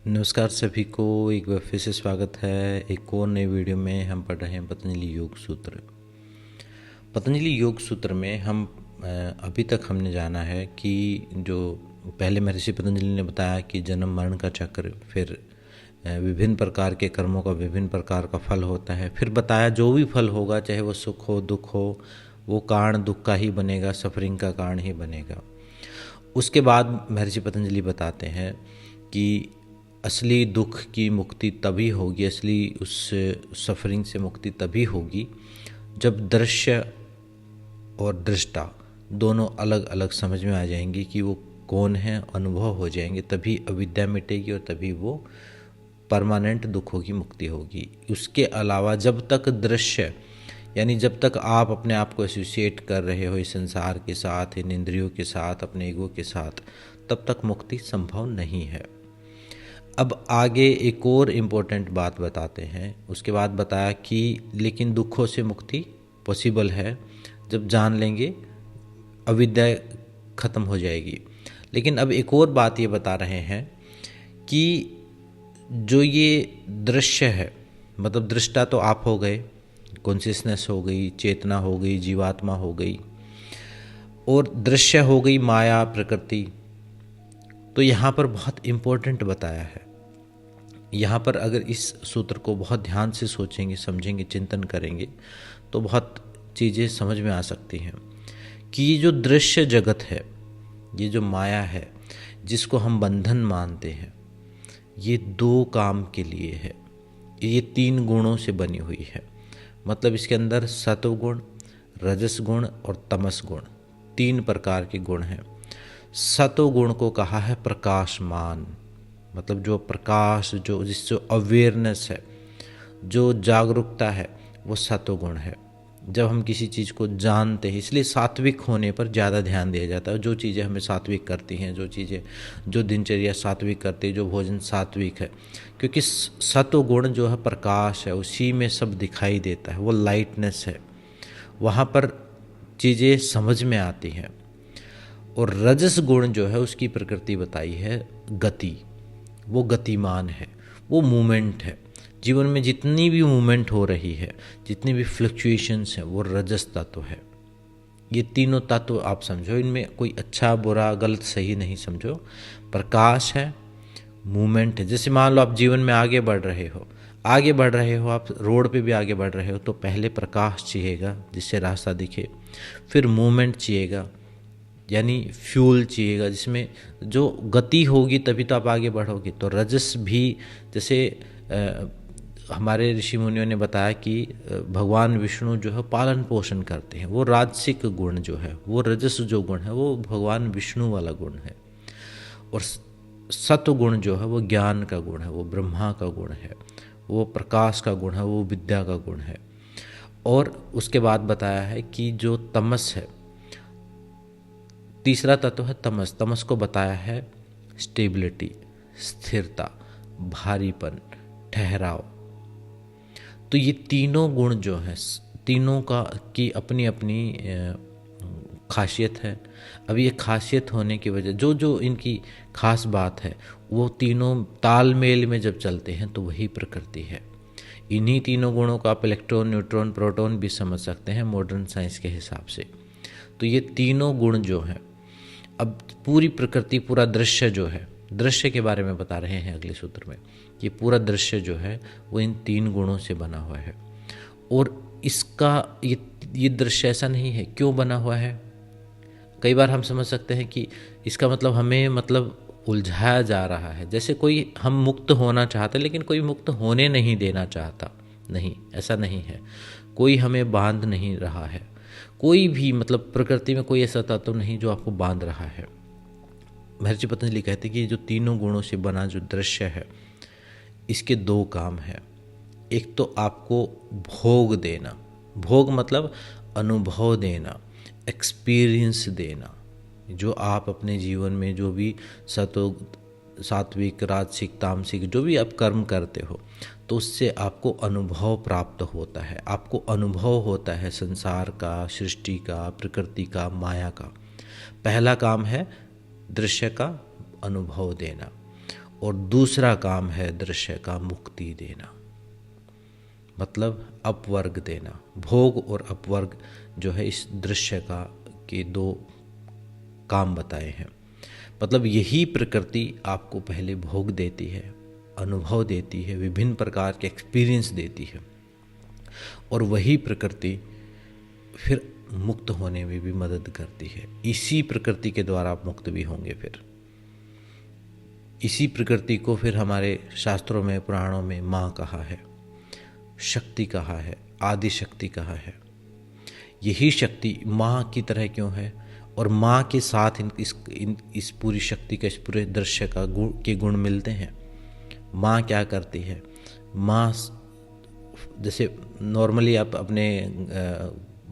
नमस्कार सभी को, एक बार फिर से स्वागत है। एक और नए वीडियो में हम पढ़ रहे हैं पतंजलि योग सूत्र। पतंजलि योग सूत्र में हम अभी तक हमने जाना है कि जो पहले महर्षि पतंजलि ने बताया कि जन्म मरण का चक्र, फिर विभिन्न प्रकार के कर्मों का विभिन्न प्रकार का फल होता है। फिर बताया जो भी फल होगा, चाहे वो सुख हो दुख हो, वो कारण दुख का ही बनेगा, सफरिंग का कारण ही बनेगा। उसके बाद महर्षि पतंजलि बताते हैं कि असली दुख की मुक्ति तभी होगी, असली उस सफरिंग से मुक्ति तभी होगी जब दृश्य और दृष्टा दोनों अलग अलग समझ में आ जाएंगे कि वो कौन है, अनुभव हो जाएंगे, तभी अविद्या मिटेगी और तभी वो परमानेंट दुखों की मुक्ति होगी। उसके अलावा जब तक दृश्य, यानी जब तक आप अपने आप को एसोसिएट कर रहे हो इस संसार के साथ, इन इंद्रियों के साथ, अपने ईगो के साथ, तब तक मुक्ति संभव नहीं है। अब आगे एक और इम्पोर्टेंट बात बताते हैं। उसके बाद बताया कि लेकिन दुखों से मुक्ति पॉसिबल है जब जान लेंगे, अविद्या खत्म हो जाएगी। लेकिन अब एक और बात ये बता रहे हैं कि जो ये दृश्य है, मतलब दृष्टा तो आप हो गए, कॉन्शियसनेस हो गई, चेतना हो गई, जीवात्मा हो गई, और दृश्य हो गई माया प्रकृति। तो यहाँ पर बहुत इम्पोर्टेंट बताया है। यहाँ पर अगर इस सूत्र को बहुत ध्यान से सोचेंगे, समझेंगे, चिंतन करेंगे तो बहुत चीज़ें समझ में आ सकती हैं कि ये जो दृश्य जगत है, ये जो माया है जिसको हम बंधन मानते हैं, ये दो काम के लिए है। ये तीन गुणों से बनी हुई है। मतलब इसके अंदर सत्व गुण, रजस गुण और तमस गुण, तीन प्रकार के गुण हैं। सत्व गुण को कहा है प्रकाशमान, मतलब जो प्रकाश, जो जिससे अवेयरनेस है, जो जागरूकता है, वो सत्व गुण है। जब हम किसी चीज़ को जानते हैं, इसलिए सात्विक होने पर ज़्यादा ध्यान दिया जाता है। जो चीज़ें हमें सात्विक करती हैं, जो चीज़ें, जो दिनचर्या सात्विक करती है, जो भोजन सात्विक है, क्योंकि सत्व गुण जो है प्रकाश है, उसी में सब दिखाई देता है, वो लाइटनेस है, वहाँ पर चीज़ें समझ में आती हैं। और रजस गुण जो है उसकी प्रकृति बताई है गति, वो गतिमान है, वो मूवमेंट है। जीवन में जितनी भी मूवमेंट हो रही है, जितनी भी फ्लक्चुएशंस हैं, वो रजस तत्व है। ये तीनों तत्व आप समझो, इनमें कोई अच्छा बुरा गलत सही नहीं समझो। प्रकाश है, मूवमेंट है। जैसे मान लो आप जीवन में आगे बढ़ रहे हो, आप रोड पे भी आगे बढ़ रहे हो, तो पहले प्रकाश चाहिएगा जिससे रास्ता दिखे, फिर मूवमेंट चाहिएगा, यानी फ्यूल चाहिएगा, जिसमें जो गति होगी तभी तो आप आगे बढ़ोगे। तो रजस भी, जैसे हमारे ऋषि मुनियों ने बताया कि भगवान विष्णु जो है पालन पोषण करते हैं, वो राजसिक गुण जो है, वो रजस जो गुण है, वो भगवान विष्णु वाला गुण है। और सत्व गुण जो है वो ज्ञान का गुण है, वो ब्रह्मा का गुण है, वो प्रकाश का गुण है, वो विद्या का गुण है। और उसके बाद बताया है कि जो तमस है, तीसरा तत्व है तमस। तमस को बताया है स्टेबिलिटी, स्थिरता, भारीपन, ठहराव। तो ये तीनों गुण जो हैं, तीनों का की अपनी अपनी खासियत है। अब ये खासियत होने की वजह, जो जो इनकी खास बात है, वो तीनों तालमेल में जब चलते हैं तो वही प्रकृति है। इन्हीं तीनों गुणों को आप इलेक्ट्रॉन, न्यूट्रॉन, प्रोटॉन भी समझ सकते हैं मॉडर्न साइंस के हिसाब से। तो ये तीनों गुण जो हैं, अब पूरी प्रकृति, पूरा दृश्य जो है, दृश्य के बारे में बता रहे हैं अगले सूत्र में। ये पूरा दृश्य जो है वो इन तीन गुणों से बना हुआ है। और इसका ये दृश्य ऐसा नहीं है, क्यों बना हुआ है? कई बार हम समझ सकते हैं कि इसका मतलब हमें उलझाया जा रहा है, जैसे कोई हम मुक्त होना चाहते लेकिन कोई मुक्त होने नहीं देना चाहता। नहीं, ऐसा नहीं है। कोई हमें बांध नहीं रहा है, कोई भी, प्रकृति में कोई ऐसा तत्व नहीं जो आपको बांध रहा है। महर्षि पतंजलि कहते हैं कि जो तीनों गुणों से बना जो दृश्य है, इसके दो काम हैं। एक तो आपको भोग देना, भोग मतलब अनुभव देना, एक्सपीरियंस देना। जो आप अपने जीवन में जो भी सात्विक, राजसिक, तामसिक जो भी आप कर्म करते हो, तो उससे आपको अनुभव प्राप्त होता है। आपको अनुभव होता है संसार का, सृष्टि का, प्रकृति का, माया का। पहला काम है दृश्य का अनुभव देना। और दूसरा काम है दृश्य का मुक्ति देना, मतलब अपवर्ग देना। भोग और अपवर्ग जो है इस दृश्य का के दो काम बताए हैं। मतलब यही प्रकृति आपको पहले भोग देती है, अनुभव देती है, विभिन्न प्रकार के एक्सपीरियंस देती है, और वही प्रकृति फिर मुक्त होने में भी मदद करती है। इसी प्रकृति के द्वारा आप मुक्त भी होंगे। फिर इसी प्रकृति को फिर हमारे शास्त्रों में, पुराणों में माँ कहा है, शक्ति कहा है, आदि शक्ति कहा है। यही शक्ति माँ की तरह क्यों है, और माँ के साथ इस पूरी शक्ति का, इस पूरे दृश्य का के गुण मिलते हैं। माँ क्या करती है, माँ जैसे नॉर्मली आप अपने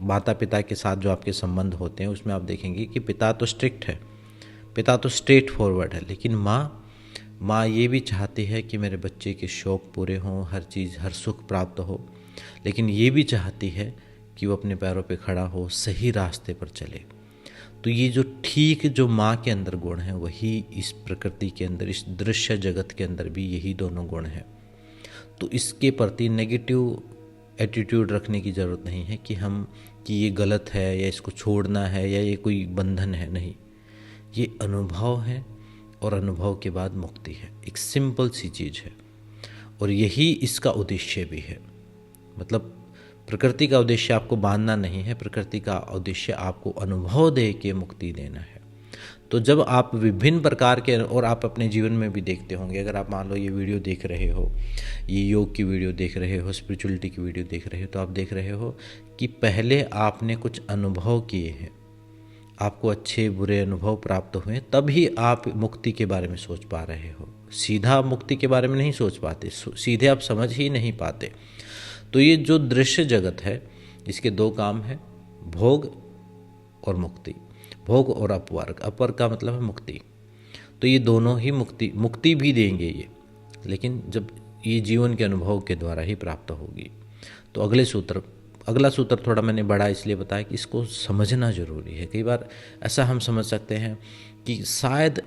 माता पिता के साथ जो आपके संबंध होते हैं उसमें आप देखेंगे कि पिता तो स्ट्रिक्ट है, पिता तो स्ट्रेट फॉरवर्ड है, लेकिन माँ ये भी चाहती है कि मेरे बच्चे के शौक़ पूरे हों, हर चीज़, हर सुख प्राप्त हो, लेकिन ये भी चाहती है कि वो अपने पैरों पे खड़ा हो, सही रास्ते पर चले। तो ये जो ठीक जो माँ के अंदर गुण हैं, वही इस प्रकृति के अंदर, इस दृश्य जगत के अंदर भी यही दोनों गुण हैं। तो इसके प्रति नेगेटिव एटीट्यूड रखने की ज़रूरत नहीं है कि ये गलत है या इसको छोड़ना है या ये कोई बंधन है। नहीं, ये अनुभव है और अनुभव के बाद मुक्ति है। एक सिंपल सी चीज़ है और यही इसका उद्देश्य भी है। मतलब प्रकृति का उद्देश्य आपको बांधना नहीं है, प्रकृति का उद्देश्य आपको अनुभव दे के मुक्ति देना है। तो जब आप विभिन्न प्रकार के, और आप अपने जीवन में भी देखते होंगे, अगर आप मान लो ये वीडियो देख रहे हो, ये योग की वीडियो देख रहे हो, स्पिरिचुअलिटी की वीडियो देख रहे हो, तो आप देख रहे हो कि पहले आपने कुछ अनुभव किए हैं, आपको अच्छे बुरे अनुभव प्राप्त हुए, तभी आप मुक्ति के बारे में सोच पा रहे हो। सीधा मुक्ति के बारे में नहीं सोच पाते, सीधे आप समझ ही नहीं पाते। तो ये जो दृश्य जगत है, इसके दो काम हैं, भोग और मुक्ति। भोग और अपवर्ग, अपवर्ग का मतलब है मुक्ति। तो ये दोनों ही मुक्ति भी देंगे ये, लेकिन जब ये जीवन के अनुभव के द्वारा ही प्राप्त होगी। तो अगला सूत्र थोड़ा मैंने बड़ा इसलिए बताया कि इसको समझना ज़रूरी है। कई बार ऐसा हम समझ सकते हैं कि शायद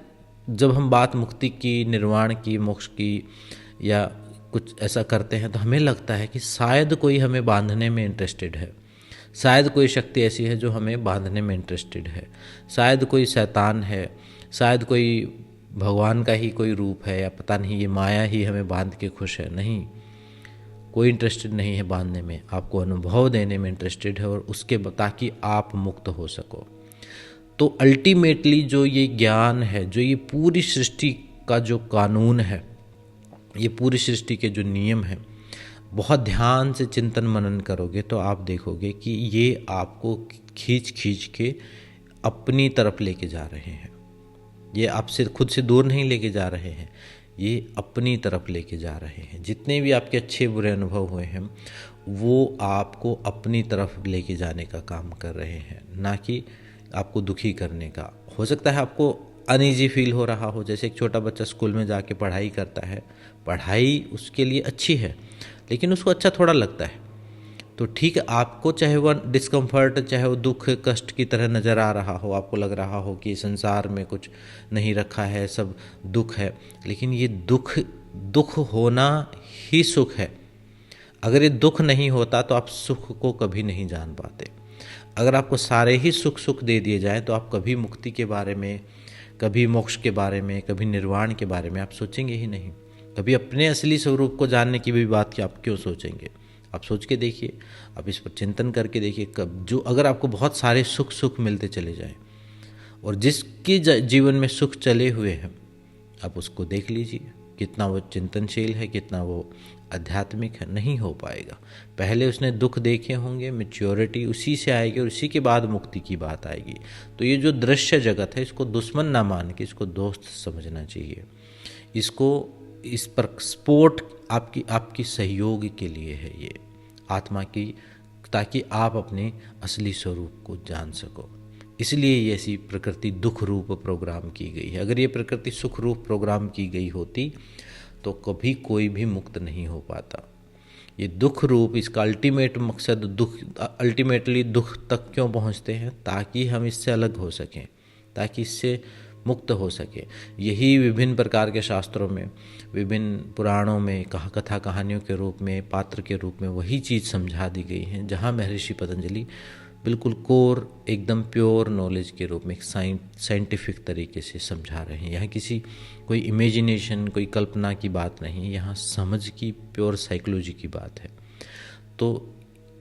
जब हम बात मुक्ति की, निर्वाण की, मोक्ष की या कुछ ऐसा करते हैं तो हमें लगता है कि शायद कोई हमें बांधने में इंटरेस्टेड है, शायद कोई शक्ति ऐसी है जो हमें बांधने में इंटरेस्टेड है, शायद कोई शैतान है, शायद कोई भगवान का ही कोई रूप है, या पता नहीं ये माया ही हमें बांध के खुश है। नहीं, कोई इंटरेस्टेड नहीं है बांधने में, आपको अनुभव देने में इंटरेस्टेड है, और उसके ताकि आप मुक्त हो सको। तो अल्टीमेटली जो ये ज्ञान है, जो ये पूरी सृष्टि का जो कानून है, ये पूरी सृष्टि के जो नियम हैं, बहुत ध्यान से चिंतन मनन करोगे तो आप देखोगे कि ये आपको खींच के अपनी तरफ लेके जा रहे हैं। ये आपसे खुद से दूर नहीं लेके जा रहे हैं, ये अपनी तरफ लेके जा रहे हैं। जितने भी आपके अच्छे बुरे अनुभव हुए हैं वो आपको अपनी तरफ लेके जाने का काम कर रहे हैं, ना कि आपको दुखी करने का। हो सकता है आपको अनईजी फील हो रहा हो, जैसे एक छोटा बच्चा स्कूल में जाके पढ़ाई करता है, पढ़ाई उसके लिए अच्छी है लेकिन उसको अच्छा थोड़ा लगता है, तो ठीक है, आपको चाहे वो डिस्कम्फर्ट, चाहे वो दुख कष्ट की तरह नज़र आ रहा हो, आपको लग रहा हो कि संसार में कुछ नहीं रखा है, सब दुख है, लेकिन ये दुख होना ही सुख है। अगर ये दुख नहीं होता तो आप सुख को कभी नहीं जान पाते। अगर आपको सारे ही सुख दे दिए जाए तो आप कभी मुक्ति के बारे में, कभी मोक्ष के बारे में, कभी निर्वाण के बारे में आप सोचेंगे ही नहीं। कभी अपने असली स्वरूप को जानने की भी बात कि आप क्यों सोचेंगे। आप सोच के देखिए, आप इस पर चिंतन करके देखिए, कब जो अगर आपको बहुत सारे सुख मिलते चले जाएं और जिसके जीवन में सुख चले हुए हैं, आप उसको देख लीजिए कितना वो चिंतनशील है, कितना वो आध्यात्मिक है। नहीं हो पाएगा। पहले उसने दुख देखे होंगे, मैच्योरिटी उसी से आएगी और उसी के बाद मुक्ति की बात आएगी। तो ये जो दृश्य जगत है, इसको दुश्मन ना मान के इसको दोस्त समझना चाहिए। इस पर सपोर्ट आपकी सहयोग के लिए है, ये आत्मा की, ताकि आप अपने असली स्वरूप को जान सको। इसलिए ये ऐसी प्रकृति दुख रूप प्रोग्राम की गई है। अगर ये प्रकृति सुख रूप प्रोग्राम की गई होती तो कभी कोई भी मुक्त नहीं हो पाता। ये दुख रूप, इसका अल्टीमेट मकसद अल्टीमेटली दुख तक क्यों पहुंचते हैं, ताकि हम इससे अलग हो सकें, ताकि इससे मुक्त हो सके। यही विभिन्न प्रकार के शास्त्रों में, विभिन्न पुराणों में कथा कहानियों के रूप में, पात्र के रूप में वही चीज़ समझा दी गई है, जहाँ महर्षि पतंजलि बिल्कुल कोर, एकदम प्योर नॉलेज के रूप में साइंटिफिक तरीके से समझा रहे हैं। यहाँ किसी कोई इमेजिनेशन, कोई कल्पना की बात नहीं, यहाँ समझ की, प्योर साइकोलॉजी की बात है। तो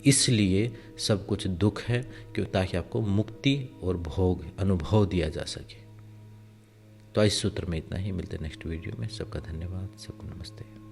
इसलिए सब कुछ दुख है, क्यों, ताकि आपको मुक्ति और भोग, अनुभव दिया जा सके। तो इस सूत्र में इतना ही, मिलते नेक्स्ट वीडियो में। सबका धन्यवाद, सबको नमस्ते।